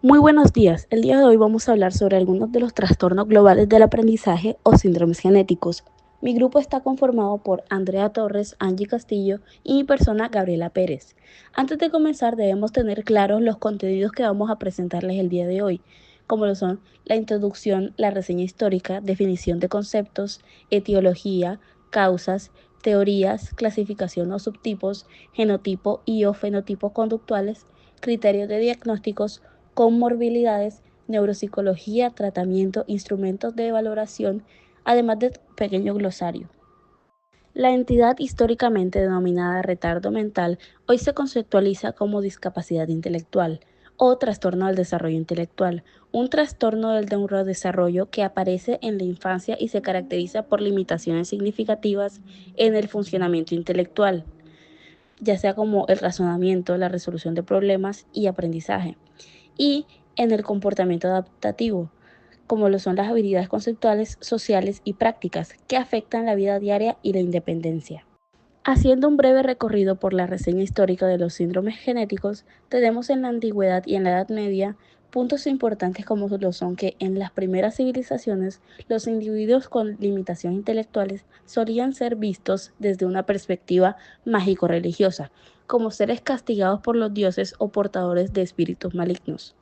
Muy buenos días. El día de hoy vamos a hablar sobre algunos de los trastornos globales del aprendizaje o síndromes genéticos. Mi grupo está conformado por Andrea Torres, Angie Castillo y mi persona Gabriela Pérez. Antes de comenzar debemos tener claros los contenidos que vamos a presentarles el día de hoy, como lo son la introducción, la reseña histórica, definición de conceptos, etiología, causas, teorías, clasificación o subtipos, genotipo y o fenotipos conductuales, criterios de diagnósticos, comorbilidades, neuropsicología, tratamiento, instrumentos de valoración, además de pequeño glosario. La entidad históricamente denominada retardo mental hoy se conceptualiza como discapacidad intelectual o trastorno del desarrollo intelectual, un trastorno del neurodesarrollo que aparece en la infancia y se caracteriza por limitaciones significativas en el funcionamiento intelectual, ya sea como el razonamiento, la resolución de problemas y aprendizaje, y en el comportamiento adaptativo, como lo son las habilidades conceptuales, sociales y prácticas que afectan la vida diaria y la independencia. Haciendo un breve recorrido por la reseña histórica de los síndromes genéticos, tenemos en la antigüedad y en la Edad Media puntos importantes como lo son que en las primeras civilizaciones los individuos con limitaciones intelectuales solían ser vistos desde una perspectiva mágico-religiosa, como seres castigados por los dioses o portadores de espíritus malignos.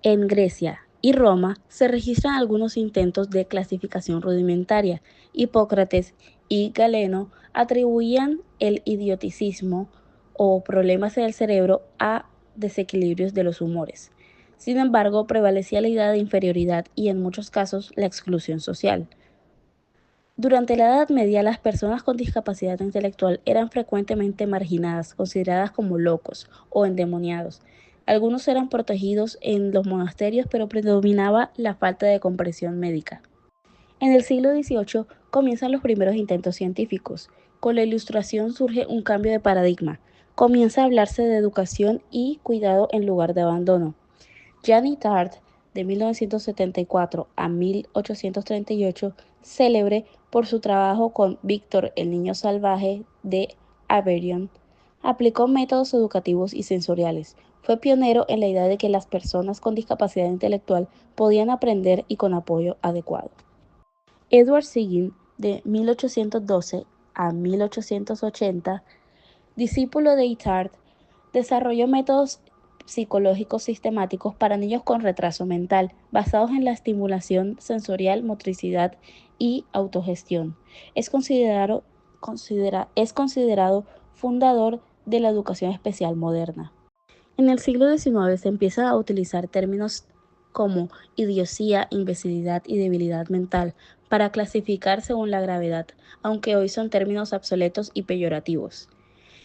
En Grecia y Roma se registran algunos intentos de clasificación rudimentaria. Hipócrates y Galeno atribuían el idioticismo o problemas del cerebro a desequilibrios de los humores. Sin embargo, prevalecía la idea de inferioridad y en muchos casos la exclusión social. Durante la Edad Media, las personas con discapacidad intelectual eran frecuentemente marginadas, consideradas como locos o endemoniados. Algunos eran protegidos en los monasterios, pero predominaba la falta de comprensión médica. En el siglo XVIII comienzan los primeros intentos científicos. Con la Ilustración surge un cambio de paradigma. Comienza a hablarse de educación y cuidado en lugar de abandono. Jeanne Tard, de 1974 a 1838, célebre por su trabajo con Víctor el Niño Salvaje de Aveyron, aplicó métodos educativos y sensoriales. Fue pionero en la idea de que las personas con discapacidad intelectual podían aprender y con apoyo adecuado. Edward Sigin, de 1812 a 1880, discípulo de Itard, desarrolló métodos psicológicos sistemáticos para niños con retraso mental, basados en la estimulación sensorial, motricidad y autogestión. Es considerado fundador de la educación especial moderna. En el siglo XIX se empiezan a utilizar términos como idiosía, imbecilidad y debilidad mental para clasificar según la gravedad, aunque hoy son términos obsoletos y peyorativos.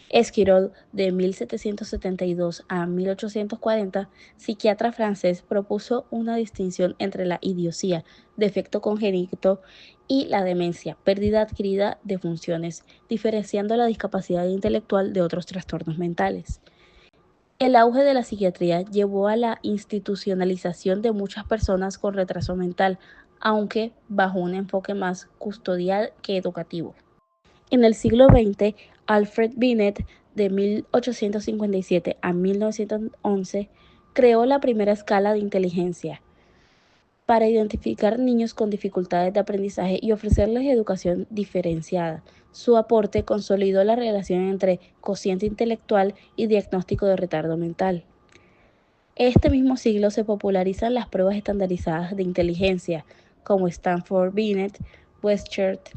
Esquirol, de 1772 a 1840, psiquiatra francés, propuso una distinción entre la idiosía, defecto congénito, y la demencia, pérdida adquirida de funciones, diferenciando la discapacidad intelectual de otros trastornos mentales. El auge de la psiquiatría llevó a la institucionalización de muchas personas con retraso mental, aunque bajo un enfoque más custodial que educativo. En el siglo XX, Alfred Binet, de 1857 a 1911, creó la primera escala de inteligencia para identificar niños con dificultades de aprendizaje y ofrecerles educación diferenciada. Su aporte consolidó la relación entre cociente intelectual y diagnóstico de retardo mental. Este mismo siglo se popularizan las pruebas estandarizadas de inteligencia, como Stanford Binet, Westchert,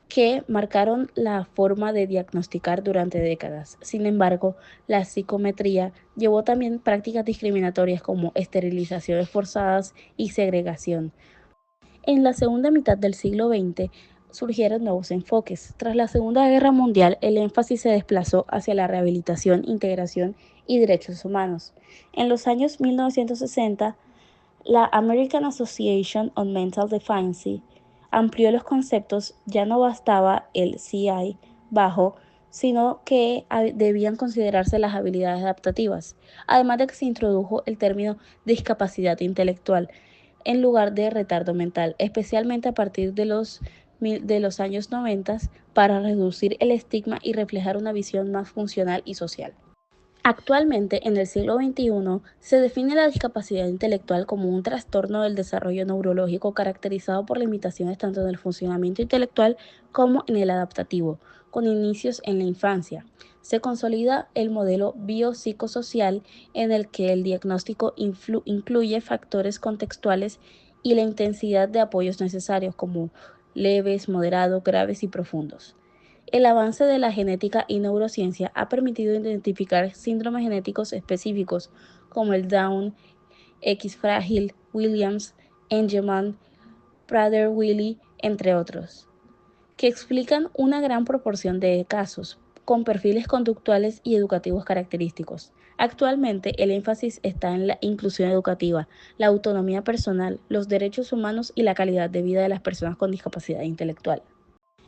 que marcaron la forma de diagnosticar durante décadas. Sin embargo, la psicometría llevó también prácticas discriminatorias como esterilizaciones forzadas y segregación. En la segunda mitad del siglo XX surgieron nuevos enfoques. Tras la Segunda Guerra Mundial, el énfasis se desplazó hacia la rehabilitación, integración y derechos humanos. En los años 1960, la American Association on Mental Deficiency amplió los conceptos, ya no bastaba el CI bajo, sino que debían considerarse las habilidades adaptativas, además de que se introdujo el término discapacidad intelectual en lugar de retardo mental, especialmente a partir de los años 90 para reducir el estigma y reflejar una visión más funcional y social. Actualmente, en el siglo XXI, se define la discapacidad intelectual como un trastorno del desarrollo neurológico caracterizado por limitaciones tanto en el funcionamiento intelectual como en el adaptativo, con inicios en la infancia. Se consolida el modelo biopsicosocial en el que el diagnóstico incluye factores contextuales y la intensidad de apoyos necesarios como leves, moderados, graves y profundos. El avance de la genética y neurociencia ha permitido identificar síndromes genéticos específicos como el Down, X frágil, Williams, Angelman, Prader-Willi, entre otros, que explican una gran proporción de casos con perfiles conductuales y educativos característicos. Actualmente, el énfasis está en la inclusión educativa, la autonomía personal, los derechos humanos y la calidad de vida de las personas con discapacidad intelectual.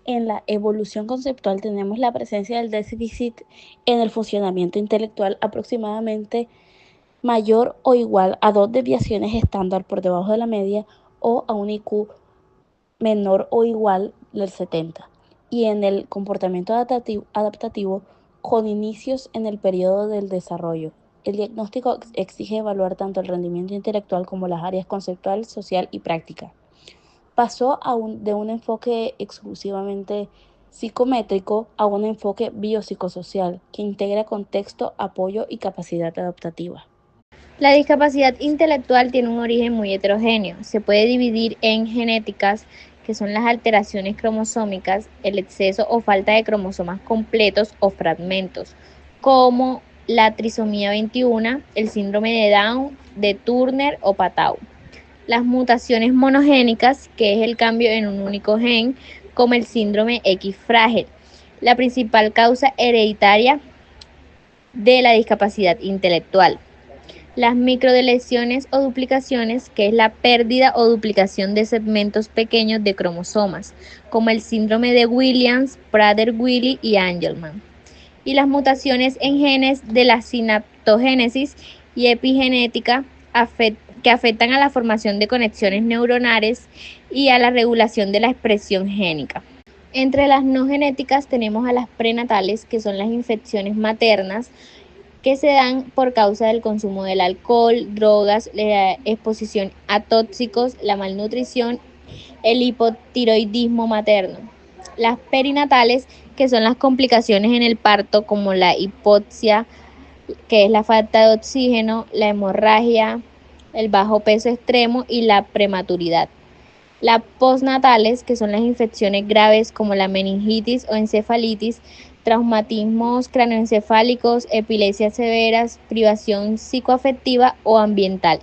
En la evolución conceptual tenemos la presencia del déficit en el funcionamiento intelectual aproximadamente mayor o igual a dos desviaciones estándar por debajo de la media o a un IQ menor o igual del 70. Y en el comportamiento adaptativo con inicios en el periodo del desarrollo. El diagnóstico exige evaluar tanto el rendimiento intelectual como las áreas conceptual, social y práctica. Pasó de un enfoque exclusivamente psicométrico a un enfoque biopsicosocial que integra contexto, apoyo y capacidad adaptativa. La discapacidad intelectual tiene un origen muy heterogéneo. Se puede dividir en genéticas, que son las alteraciones cromosómicas, el exceso o falta de cromosomas completos o fragmentos, como la trisomía 21, el síndrome de Down, de Turner o Patau. Las mutaciones monogénicas, que es el cambio en un único gen, como el síndrome X frágil, la principal causa hereditaria de la discapacidad intelectual. Las microdeleciones o duplicaciones, que es la pérdida o duplicación de segmentos pequeños de cromosomas, como el síndrome de Williams, Prader-Willi y Angelman. Y las mutaciones en genes de la sinaptogénesis y epigenética que afectan a la formación de conexiones neuronales y a la regulación de la expresión génica. Entre las no genéticas tenemos a las prenatales, que son las infecciones maternas, que se dan por causa del consumo del alcohol, drogas, la exposición a tóxicos, la malnutrición, el hipotiroidismo materno. Las perinatales, que son las complicaciones en el parto, como la hipoxia, que es la falta de oxígeno, la hemorragia, el bajo peso extremo y la prematuridad. Las postnatales, que son las infecciones graves como la meningitis o encefalitis, traumatismos cráneoencefálicos, epilepsias severas, privación psicoafectiva o ambiental.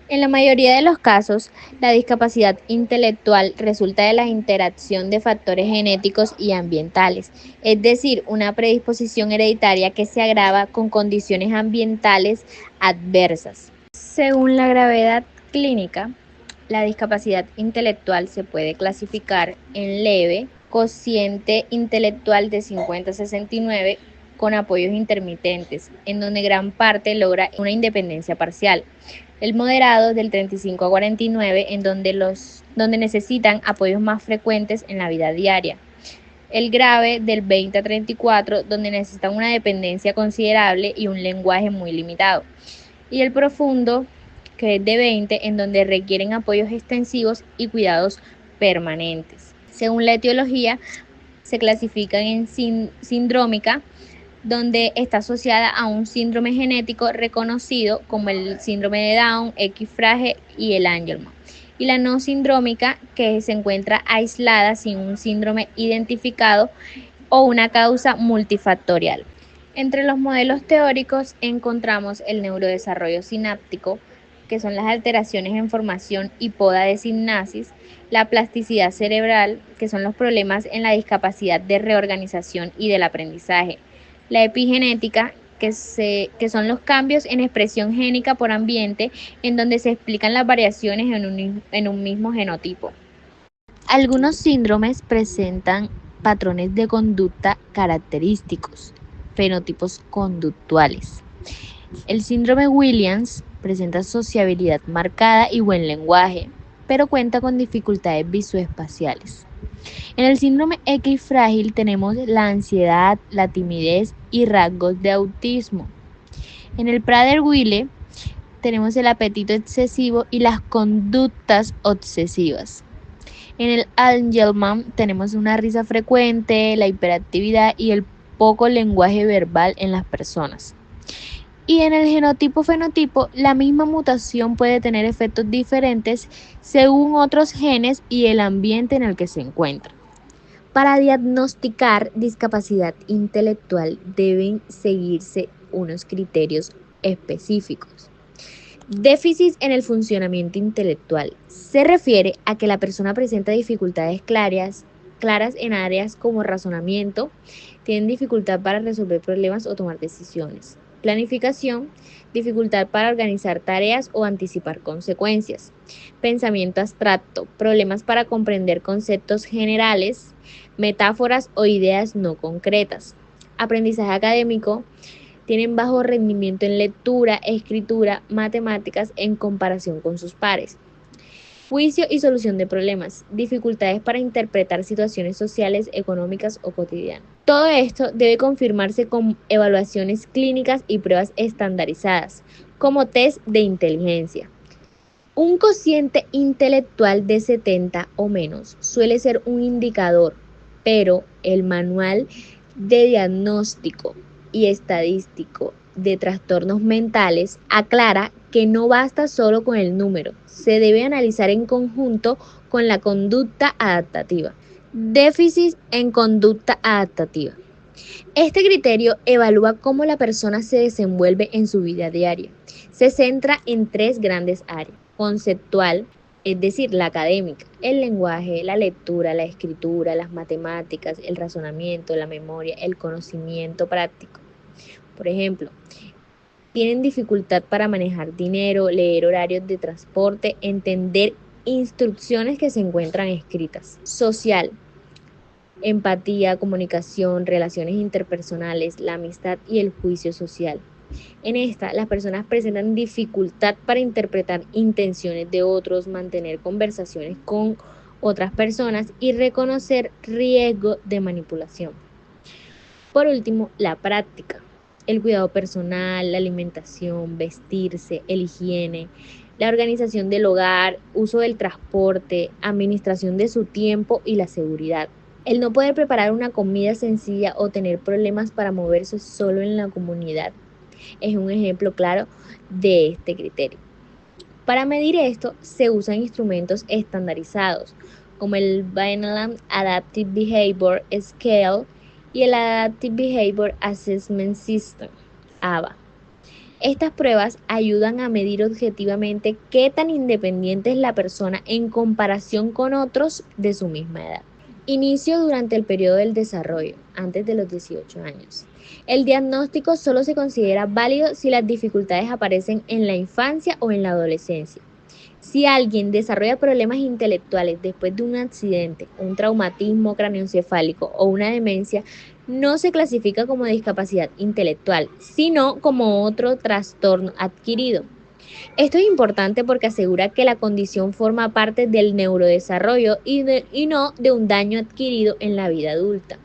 En la mayoría de los casos, la discapacidad intelectual resulta de la interacción de factores genéticos y ambientales, es decir, una predisposición hereditaria que se agrava con condiciones ambientales adversas. Según la gravedad clínica, la discapacidad intelectual se puede clasificar en leve, cociente intelectual de 50 a 69, con apoyos intermitentes, en donde gran parte logra una independencia parcial. El moderado del 35 a 49, en donde necesitan apoyos más frecuentes en la vida diaria. El grave del 20 a 34, donde necesitan una dependencia considerable y un lenguaje muy limitado. Y el profundo, que es de 20, en donde requieren apoyos extensivos y cuidados permanentes. Según la etiología, se clasifican en sindrómica, donde está asociada a un síndrome genético reconocido como el síndrome de Down, X frágil y el Angelman. Y la no sindrómica, que se encuentra aislada sin un síndrome identificado o una causa multifactorial. Entre los modelos teóricos encontramos el neurodesarrollo sináptico, que son las alteraciones en formación y poda de sinapsis, la plasticidad cerebral, que son los problemas en la discapacidad de reorganización y del aprendizaje, la epigenética, que son los cambios en expresión génica por ambiente, en donde se explican las variaciones en un mismo genotipo. Algunos síndromes presentan patrones de conducta característicos, fenotipos conductuales. El síndrome Williams presenta sociabilidad marcada y buen lenguaje, pero cuenta con dificultades visoespaciales. En el síndrome X frágil tenemos la ansiedad, la timidez y rasgos de autismo. En el Prader-Willi tenemos el apetito excesivo y las conductas obsesivas. En el Angelman tenemos una risa frecuente, la hiperactividad y el poco lenguaje verbal en las personas. Y en el genotipo-fenotipo, la misma mutación puede tener efectos diferentes según otros genes y el ambiente en el que se encuentra. Para diagnosticar discapacidad intelectual deben seguirse unos criterios específicos. Déficit en el funcionamiento intelectual. Se refiere a que la persona presenta dificultades claras en áreas como razonamiento, tienen dificultad para resolver problemas o tomar decisiones. Planificación, dificultad para organizar tareas o anticipar consecuencias. Pensamiento abstracto, problemas para comprender conceptos generales, metáforas o ideas no concretas. Aprendizaje académico, tienen bajo rendimiento en lectura, escritura, matemáticas en comparación con sus pares. Juicio y solución de problemas, dificultades para interpretar situaciones sociales, económicas o cotidianas. Todo esto debe confirmarse con evaluaciones clínicas y pruebas estandarizadas, como test de inteligencia. Un cociente intelectual de 70 o menos suele ser un indicador, pero el manual de diagnóstico y estadístico de trastornos mentales aclara que no basta solo con el número, se debe analizar en conjunto con la conducta adaptativa. Déficit en conducta adaptativa. Este criterio evalúa cómo la persona se desenvuelve en su vida diaria. Se centra en tres grandes áreas: conceptual, es decir, la académica, el lenguaje, la lectura, la escritura, las matemáticas, el razonamiento, la memoria, el conocimiento práctico. Por ejemplo, tienen dificultad para manejar dinero, leer horarios de transporte, entender instrucciones que se encuentran escritas. Social, empatía, comunicación, relaciones interpersonales, la amistad y el juicio social. En esta, las personas presentan dificultad para interpretar intenciones de otros, mantener conversaciones con otras personas y reconocer riesgo de manipulación. Por último, la práctica. El cuidado personal, la alimentación, vestirse, el higiene, la organización del hogar, uso del transporte, administración de su tiempo y la seguridad. El no poder preparar una comida sencilla o tener problemas para moverse solo en la comunidad es un ejemplo claro de este criterio. Para medir esto se usan instrumentos estandarizados como el Vineland Adaptive Behavior Scale y el Adaptive Behavior Assessment System, ABA. Estas pruebas ayudan a medir objetivamente qué tan independiente es la persona en comparación con otros de su misma edad. Inicio durante el periodo del desarrollo, antes de los 18 años. El diagnóstico solo se considera válido si las dificultades aparecen en la infancia o en la adolescencia. Si alguien desarrolla problemas intelectuales después de un accidente, un traumatismo craneoencefálico o una demencia, no se clasifica como discapacidad intelectual, sino como otro trastorno adquirido. Esto es importante porque asegura que la condición forma parte del neurodesarrollo y no de un daño adquirido en la vida adulta.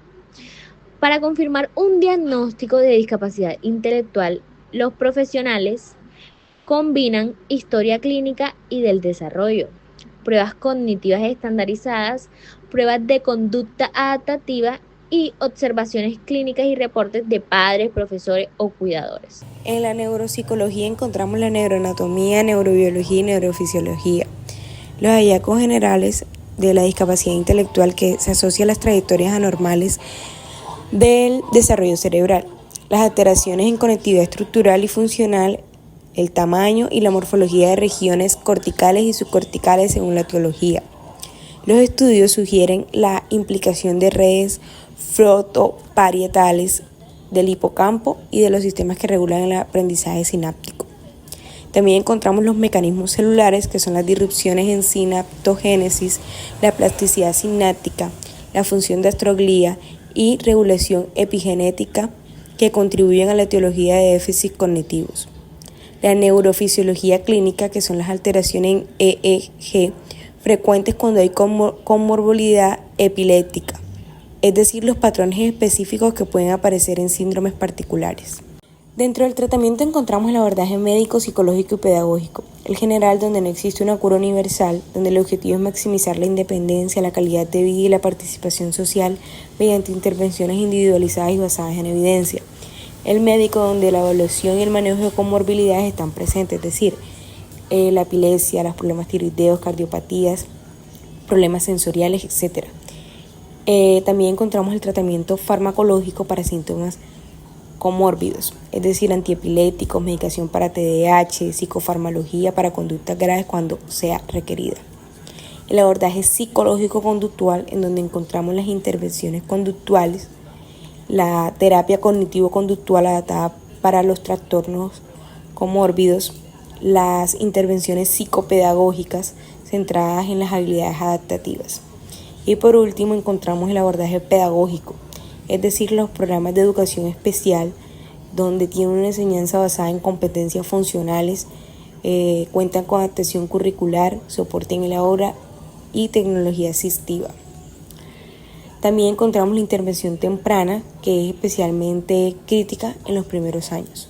Para confirmar un diagnóstico de discapacidad intelectual, los profesionales combinan historia clínica y del desarrollo, pruebas cognitivas estandarizadas, pruebas de conducta adaptativa y observaciones clínicas y reportes de padres, profesores o cuidadores. En la neuropsicología encontramos la neuroanatomía, neurobiología y neurofisiología. Los hallazgos generales de la discapacidad intelectual que se asocia a las trayectorias anormales del desarrollo cerebral, las alteraciones en conectividad estructural y funcional, el tamaño y la morfología de regiones corticales y subcorticales según la etiología. Los estudios sugieren la implicación de redes frontoparietales del hipocampo y de los sistemas que regulan el aprendizaje sináptico. También encontramos los mecanismos celulares, que son las disrupciones en sinaptogénesis, la plasticidad sináptica, la función de astroglía y regulación epigenética, que contribuyen a la etiología de déficits cognitivos. La neurofisiología clínica, que son las alteraciones en EEG frecuentes cuando hay comorbilidad epiléptica, es decir, los patrones específicos que pueden aparecer en síndromes particulares. Dentro del tratamiento encontramos el abordaje médico, psicológico y pedagógico. El general, donde no existe una cura universal, donde el objetivo es maximizar la independencia, la calidad de vida y la participación social mediante intervenciones individualizadas y basadas en evidencia. El médico, donde la evaluación y el manejo de comorbilidades están presentes, es decir, la epilepsia, los problemas tiroideos, cardiopatías, problemas sensoriales, etc. También encontramos el tratamiento farmacológico para síntomas comórbidos, es decir, antiepilépticos, medicación para TDAH, psicofarmacología para conductas graves cuando sea requerida. El abordaje psicológico-conductual, en donde encontramos las intervenciones conductuales, la terapia cognitivo-conductual adaptada para los trastornos comórbidos, las intervenciones psicopedagógicas centradas en las habilidades adaptativas. Y por último encontramos el abordaje pedagógico, es decir, los programas de educación especial, donde tienen una enseñanza basada en competencias funcionales, cuentan con adaptación curricular, soporte en el aula y tecnología asistiva. También encontramos la intervención temprana, que es especialmente crítica en los primeros años.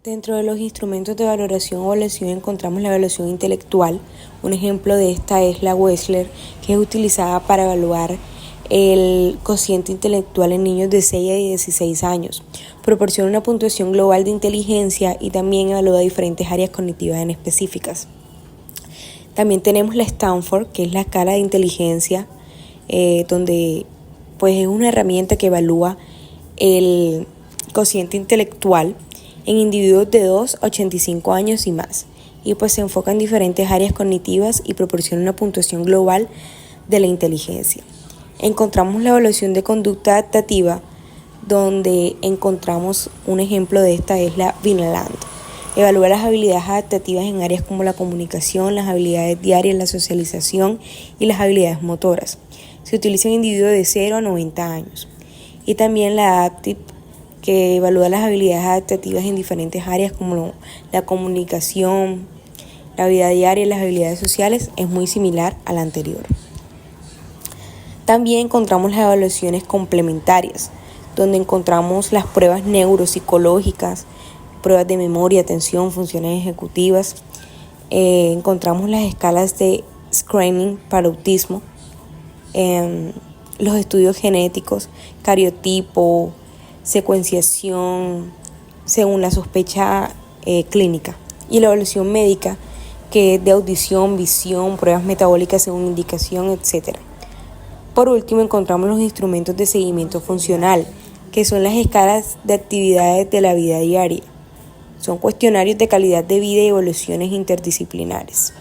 Dentro de los instrumentos de valoración o evaluación encontramos la evaluación intelectual. Un ejemplo de esta es la Wechsler, que es utilizada para evaluar el cociente intelectual en niños de 6 a 16 años. Proporciona una puntuación global de inteligencia y también evalúa diferentes áreas cognitivas en específicas. También tenemos la Stanford, que es la escala de inteligencia, donde pues es una herramienta que evalúa el cociente intelectual en individuos de 2 a 85 años y más, y pues se enfoca en diferentes áreas cognitivas y proporciona una puntuación global de la inteligencia. Encontramos la evaluación de conducta adaptativa, donde encontramos un ejemplo de esta es la Vineland. Evalúa las habilidades adaptativas en áreas como la comunicación, las habilidades diarias, la socialización y las habilidades motoras. Se utiliza en individuos de 0 a 90 años. Y también la Adaptive, que evalúa las habilidades adaptativas en diferentes áreas como la comunicación, la vida diaria y las habilidades sociales, es muy similar a la anterior. También encontramos las evaluaciones complementarias, donde encontramos las pruebas neuropsicológicas, pruebas de memoria, atención, funciones ejecutivas. Encontramos las escalas de screening para autismo, los estudios genéticos, cariotipo, secuenciación según la sospecha clínica, y la evaluación médica, que es de audición, visión, pruebas metabólicas según indicación, etc. Por último, encontramos los instrumentos de seguimiento funcional, que son las escalas de actividades de la vida diaria. Son cuestionarios de calidad de vida y evaluaciones interdisciplinares.